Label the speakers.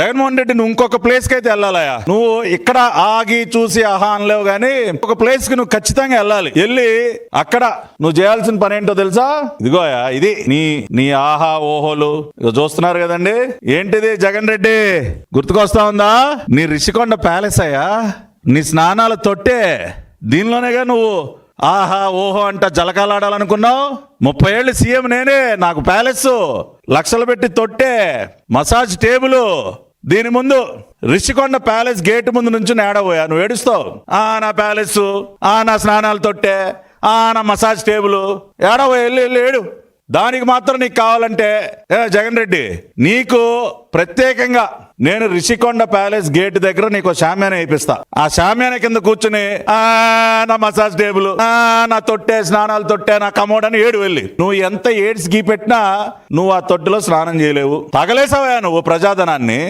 Speaker 1: జగన్మోహన్ రెడ్డి నువ్వు ఇంకొక ప్లేస్ కి అయితే వెళ్ళాలయా. నువ్వు ఇక్కడ ఆగి చూసి ఆహా అనలేవు గానీ ఒక ప్లేస్ కి నువ్వు ఖచ్చితంగా వెళ్ళాలి. వెళ్ళి అక్కడ నువ్వు చేయాల్సిన పని ఏంటో తెలుసా? ఇదిగోయా, ఇది నీ ఆహా ఓహోలు చూస్తున్నారు కదండి. ఏంటిది జగన్ రెడ్డి గుర్తుకొస్తా ఉందా? నీ రిషికొండ ప్యాలెస్ అయ్యా, నీ స్నానాల తొట్టే. దీనిలోనేగా నువ్వు ఆహా ఓహో అంట జలకాలాడాలనుకున్నావు. 30 ఏళ్ళు సీఎం నేనే, నాకు ప్యాలెస్, లక్షలు పెట్టి తొట్టే, మసాజ్ టేబుల్. దీని ముందు రిషికొండ ప్యాలెస్ గేట్ ముందు నుంచి నేడబోయా నువ్వు ఏడుస్తావు. నా ప్యాలెస్, నా స్నానాలు తొట్టే, నా మసాజ్ టేబుల్, ఏడబోయా వెళ్ళి ఏడు. దానికి మాత్రం నీకు కావాలంటే జగన్ రెడ్డి నీకు ప్రత్యేకంగా నేను రిషికొండ ప్యాలెస్ గేట్ దగ్గర నీకు షామ్యాన వేయిస్తా. ఆ షామ్యాన కింద కూర్చుని నా మసాజ్ టేబుల్, నా తొట్టే, స్నానాలు తొట్టే, నా కమోడ్ అని ఏడు వెళ్ళి. నువ్వు ఎంత ఏడ్స్ గీ పెట్టినా నువ్వు ఆ తొట్టులో స్నానం చేయలేవు. తగలేసావా నువ్వు ప్రజాధనాన్ని.